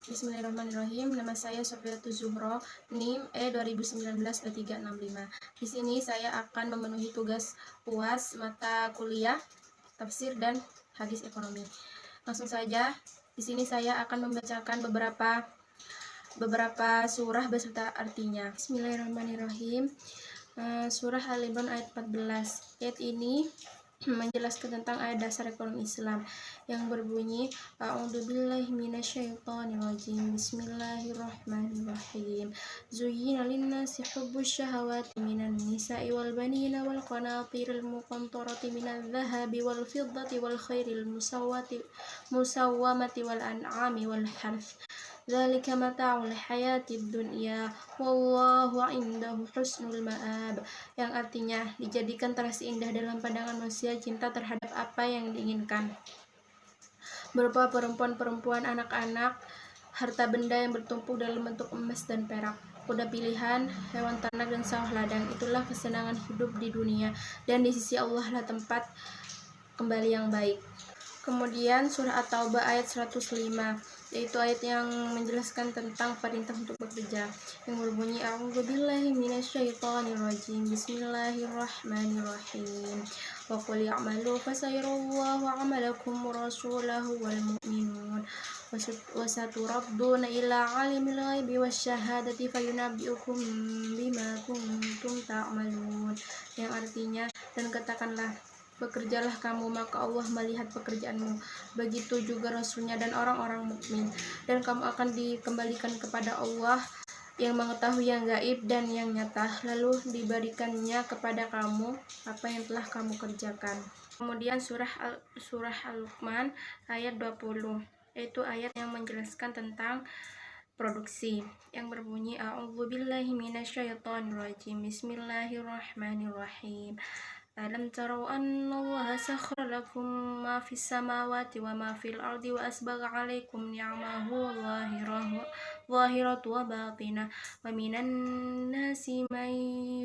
Bismillahirrahmanirrahim. Nama saya Sofiatul Zuhro, NIM E2019-2365. Di sini saya akan memenuhi tugas UAS mata kuliah tafsir dan hadis ekonomi. Langsung saja, di sini saya akan membacakan beberapa surah beserta artinya. Bismillahirrahmanirrahim. Surah Al-Imran ayat 14. Ayat ini menjelaskan tentang ayat dasar ekonomi Islam yang berbunyi A'udzubillahi minasyaitonirrajim. Bismillahirrahmanirrahim. Zuyyina linnasi hubbus syahawati minan nisa'i wal banina wal qanatiril muqantarati minadh dhahabi wal fiddati wal khairil musawwamati wal an'ami wal harth. Dzalika mata'ul hayatid dunya wallahu 'indahu husnul ma'ab, yang artinya dijadikan terasa indah dalam pandangan manusia cinta terhadap apa yang diinginkan, berupa perempuan-perempuan, anak-anak, harta benda yang bertumpuk dalam bentuk emas dan perak, kuda pilihan, hewan ternak dan sawah ladang. Itulah kesenangan hidup di dunia, dan di sisi Allah lah tempat kembali yang baik. Kemudian surah At-Taubah ayat 105, yaitu ayat yang menjelaskan tentang perintah untuk bekerja, yang berbunyi A'udzubillahi minasyaitonirrajim. Bismillahirrahmanirrahim. Wa qul i'malu fasayarallahu 'amalakum wa rasuluhu wal mu'minun wa saturadduna ila 'alimil ghaibi wasyahadati fayunabbi'ukum bima kuntum ta'malun, yang artinya, dan katakanlah, bekerjalah kamu, maka Allah melihat pekerjaanmu, begitu juga Rasulnya dan orang-orang mukmin, dan kamu akan dikembalikan kepada Allah yang mengetahui yang gaib dan yang nyata, lalu diberikannya kepada kamu apa yang telah kamu kerjakan. Kemudian surah Al-Luqman ayat 20, yaitu ayat yang menjelaskan tentang produksi, yang berbunyi A'udzubillahi minasyaitonirrajim. Bismillahirrahmanirrahim. Alam tarau annallaha sakhkhara lakum ma fis samawati wa ma fil ardi wa asbagha 'alaikum ni'amahu zahiratu wa batinah wa minan nasi man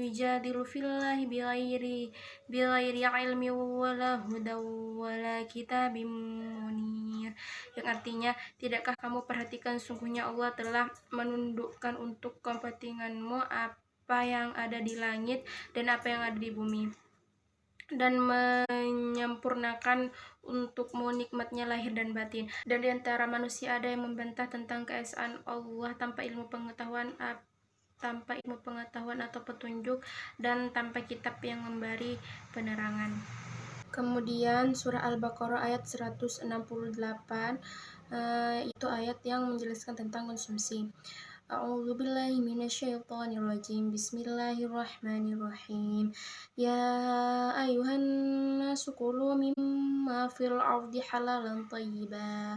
yujadilu fillahi bighairi 'ilmin wa la hudaw wa la kitabim munir, yang artinya, tidakkah kamu perhatikan sungguhnya Allah telah menundukkan untuk kepentinganmu apa yang ada di langit dan apa yang ada di bumi, dan menyempurnakan untukmu nikmatnya lahir dan batin. Dan di antara manusia ada yang membantah tentang keesaan Allah tanpa ilmu pengetahuan atau petunjuk, dan tanpa kitab yang memberi penerangan. Kemudian surah Al-Baqarah ayat 168, itu ayat yang menjelaskan tentang konsumsi. A'udzubillahi minasyaitonirrajim. Bismillahirrahmanirrahim. Ya ayuhan nasu kulu mimma fil ardi halalan thayyiba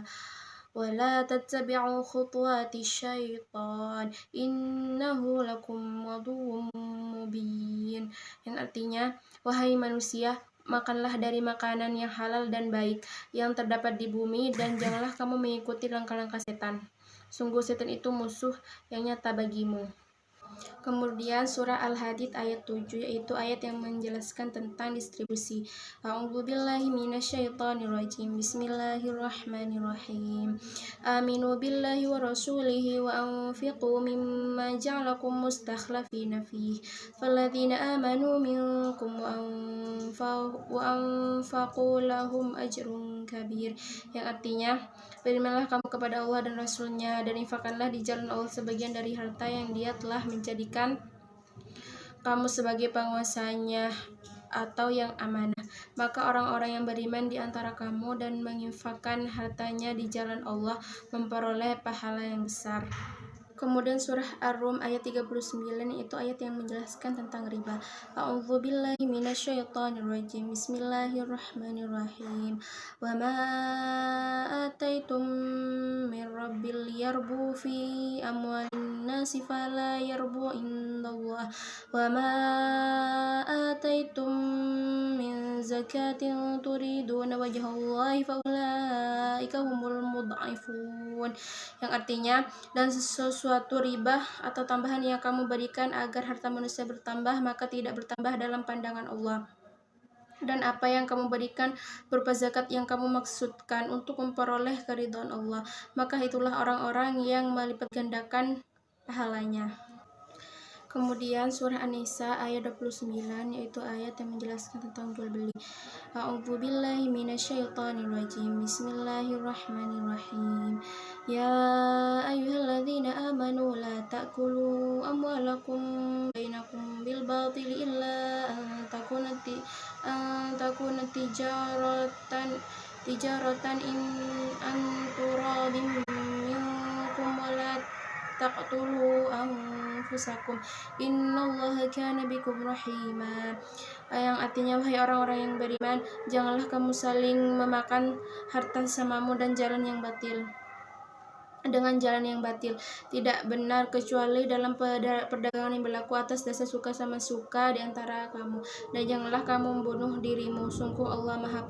wa la tattabi'u khutuwati syaitan innahu lakum aduwwum mubin, yang artinya, wahai manusia, makanlah dari makanan yang halal dan baik yang terdapat di bumi, dan janganlah kamu mengikuti langkah-langkah setan. Sungguh setan itu musuh yang nyata bagimu. Kemudian surah Al-Hadid ayat 7, yaitu ayat yang menjelaskan tentang distribusi. A'udzubillahi minasyaitonirrajim. Bismillahirrahmanirrahim. Aminu billahi wa rasulihi wa anfiqu mimma ja'alakum mustakhlafina fihi falladzina amanu minkum wa anfaqu lahum ajrun kabir, yang artinya, berimanlah kamu kepada Allah dan Rasulnya, dan infakkanlah di jalan Allah sebagian dari harta yang Dia telah menjadikan kamu sebagai penguasanya atau yang amanah. Maka orang-orang yang beriman di antara kamu dan menginfakkan hartanya di jalan Allah memperoleh pahala yang besar. Kemudian surah Ar-Rum ayat 39, itu ayat yang menjelaskan tentang riba. A'udzubillahi minasyaitonirrajim. Bismillahirrahmanirrahim. Wa ma ataitum min rabbil yarbu fi amwalin nasi fala yarbu indallah wa ma ataitum min zakatin turiduna wajhallahi faulaika humul mud'ifun, yang artinya, dan sesuatu riba atau tambahan yang kamu berikan agar harta manusia bertambah, maka tidak bertambah dalam pandangan Allah. dan apa yang kamu berikan berupa zakat yang kamu maksudkan untuk memperoleh keridhaan Allah, maka itulah orang-orang yang melipat gandakan pahalanya. Kemudian surah An-Nisa ayat 29, yaitu ayat yang menjelaskan tentang jual beli. A'udzubillahi minasyaitonirrajim. Bismillahirrahmanirrahim. Ya ayyuhalladzina amanu la ta'kulu amwalakum bainakum bil batili illa an takuna tijaratan in an turadin minkum wala taqtulu anfusakum innallaha kana bikum rahima. Yang artinya, wahai orang-orang yang beriman, janganlah kamu saling memakan harta samamu dengan jalan yang batil. Tidak benar kecuali dalam perdagangan yang berlaku atas dasar suka sama suka di antara kamu. Dan janganlah kamu membunuh dirimu. Sungguh Allah Maha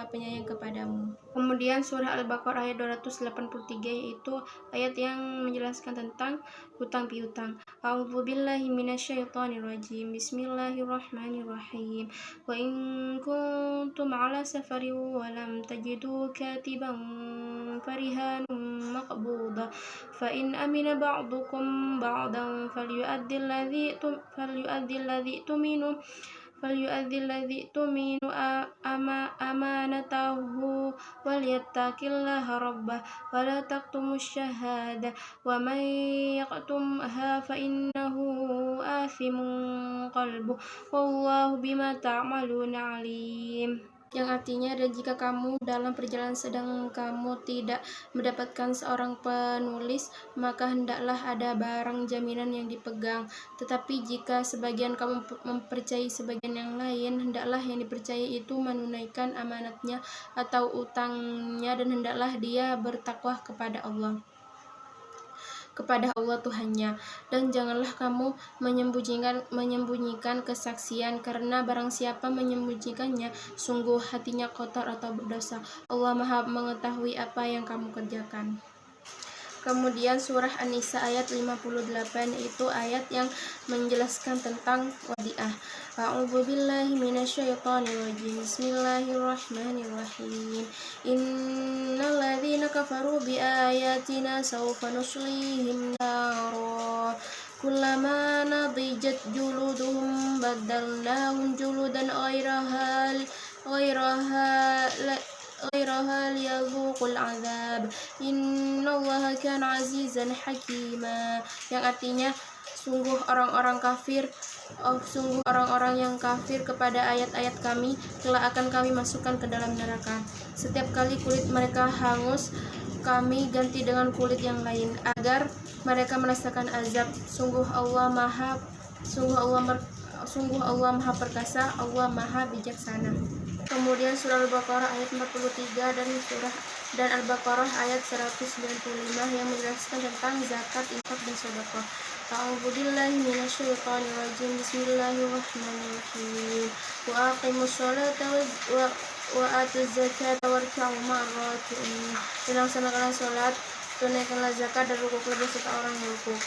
Penyayang kepadamu. Kemudian surah Al-Baqarah ayat 283, yaitu ayat yang menjelaskan tentang hutang piutang. A'udzubillahi minasyaitonirrajim. Bismillahirrahmanirrahim. Wa in kuntum ala safarin wa lam tajidu katiban farihanun maqbuda fa in amina ba'dukum ba'dan falyu'addi alladhi tuminu amanatahu walyattaqillaha rabbah wa la taqtumus syahada wa man yaqtumha fa innahu athimun qalbuh wallahu bima ta'maluna alim. Yang artinya, dan jika kamu dalam perjalanan sedang kamu tidak mendapatkan seorang penulis, maka hendaklah ada barang jaminan yang dipegang. Tetapi jika sebagian kamu mempercayai sebagian yang lain, hendaklah yang dipercayai itu menunaikan amanatnya atau utangnya, dan hendaklah dia bertakwa kepada Allah Tuhannya. Dan janganlah kamu menyembunyikan kesaksian, karena barang siapa menyembunyikannya, sungguh hatinya kotor atau berdosa. Allah Maha mengetahui apa yang kamu kerjakan. Kemudian surah An-Nisa ayat 58, itu ayat yang menjelaskan tentang wadiah. A'udzubillahi minasyaitonirrajim. Bismillahirrahmanirrahim. Innal ladzina kafaru biayatina sawfa nuslihim nara kullama nadijat juluduhum baddalnahum juludan ghairaha liyadhuqul azab innallaha kana azizan hakima. Yang artinya, sungguh orang-orang yang kafir kepada ayat-ayat kami telah akan kami masukkan ke dalam neraka. Setiap kali kulit mereka hangus, kami ganti dengan kulit yang lain agar mereka merasakan azab. Sungguh Allah Maha perkasa, Allah Maha bijaksana. Kemudian surah Al-Baqarah ayat 43 dan Al-Baqarah ayat 195 yang menjelaskan tentang zakat, infak, dan sedekah. A'udzubillahi minasyaitonirrajim. Bismillahirrahmanirrahim. Wa aqimus sholata wa atuz zakata warka'u ma'ar raki'in. Dan laksanakanlah salat, tunaikanlah zakat, dan rukuklah beserta orang yang rukuk.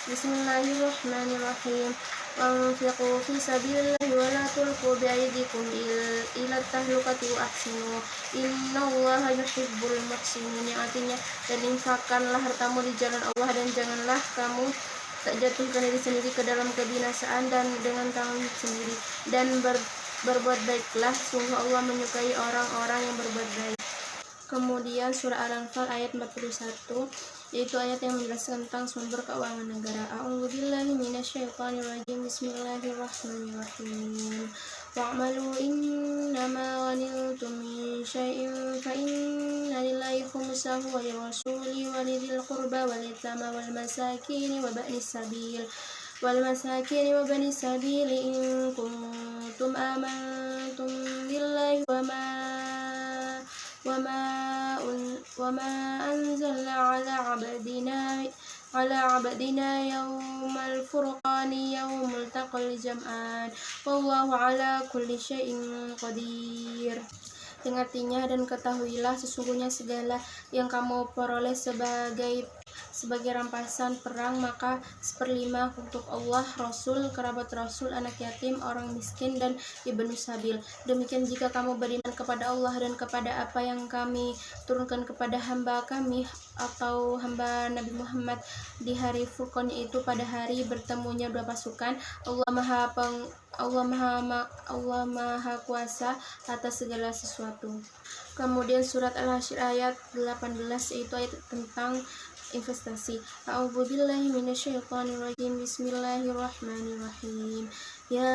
Bismillahirrahmanirrahim. Wanfiqu fi sabilillahi wa la tulqu bi'aydikum ila tahlukati wa ahsinu innallaha yuhibbul muhsinin. Yang artinya, dan infakkanlah hartamu di jalan Allah, dan janganlah kamu tak jatuhkan diri sendiri ke dalam kebinasaan dan dengan tangan sendiri, dan berbuat baiklah, sungguh Allah menyukai orang-orang yang berbuat baik. Kemudian surah Al-Anfal ayat 41, yaitu ayat yang menjelaskan tentang sumber keuangan negara. A'udzubillahi minasyaitonirrajim. Bismillahirrahmanirrahim. Wa'malu innama ghanimtum min syai'in fa inna lillahi khumsahu wa lirrasuli wa lidhil qurba wal yatama wal masakin wa bani sabil in kuntum amantum billahi وما أنزلنا على عبدنا يوم الفرقان يوم التقى الجمعان والله على كل شيء قدير. Yang artinya, dan ketahuilah sesungguhnya segala yang kamu peroleh sebagai sebagai rampasan perang, maka 1/5 untuk Allah, Rasul, kerabat Rasul, anak yatim, orang miskin, dan ibnu sabil. Demikian jika kamu beriman kepada Allah dan kepada apa yang kami turunkan kepada hamba kami atau hamba Nabi Muhammad di hari Furqan, yaitu pada hari bertemunya dua pasukan. Allah Maha Kuasa atas segala sesuatu. Kemudian surat Al-Hasyr ayat 18, yaitu ayat tentang investasi. A'udzubillahi minasyaitonirrajim. Bismillahirrahmanirrahim. Ya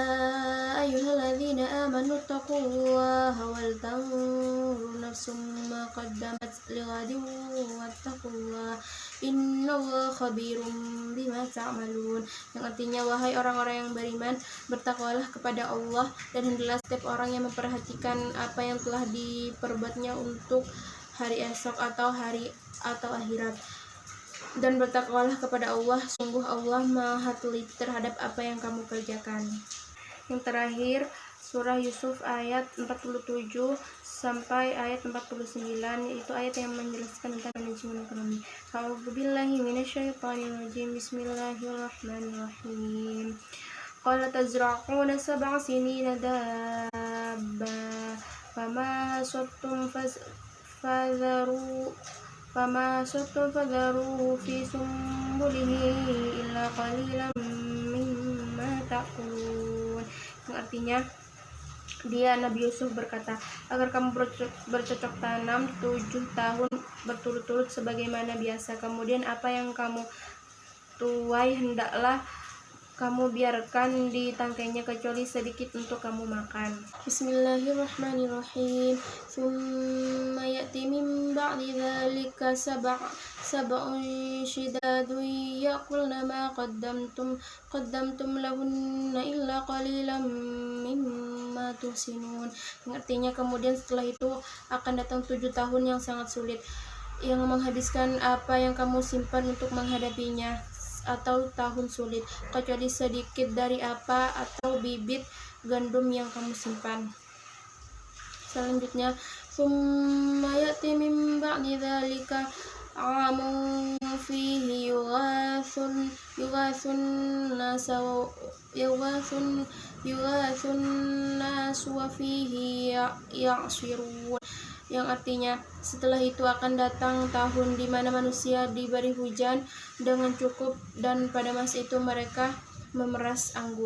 ayyuhalladzina amanu taqullaha wal tanzur nafsum ma qaddamat lighadin wattaqullaha innallaha khabirum bima ta'malun. Yang artinya, wahai orang-orang yang beriman, bertakwalah kepada Allah, dan hendaklah setiap orang yang memperhatikan apa yang telah diperbuatnya untuk hari esok atau akhirat. Dan bertakwalah kepada Allah, sungguh Allah Maha teliti terhadap apa yang kamu kerjakan. Yang terakhir, surah Yusuf ayat 47 sampai ayat 49, yaitu ayat yang menjelaskan tentang manajemen ekonomi. A'udzubillahi minasyaitonirrajim. Bismillahirrahmanirrahim. Qala tazra'una sab'a sinina dabba fama hasattum fadharuhu fi sumbulihi illa qalilan mimma ta'kulun. Yang artinya, dia Nabi Yusuf berkata, agar kamu bercocok tanam 7 tahun berturut-turut sebagaimana biasa, kemudian apa yang kamu tuai hendaklah kamu biarkan di tangkainya kecuali sedikit untuk kamu makan. Bismillahirrahmanirrahim. Tsumma ya'ti min ba'di dzalika sab'un shidadun ya'kulna ma qaddamtum lahunna illa qalilan mimma tuhsinun. Yang artinya, kemudian setelah itu akan datang 7 tahun yang sangat sulit, yang menghabiskan apa yang kamu simpan untuk menghadapinya, atau tahun sulit, kecuali sedikit dari apa atau bibit gandum yang kamu simpan. Selanjutnya, tsumma ya'ti min ba'di dzalika 'amun fihi yughathun nas wa fihi ya'sirun. Yang artinya, setelah itu akan datang tahun di mana manusia diberi hujan dengan cukup, dan pada masa itu mereka memeras anggur.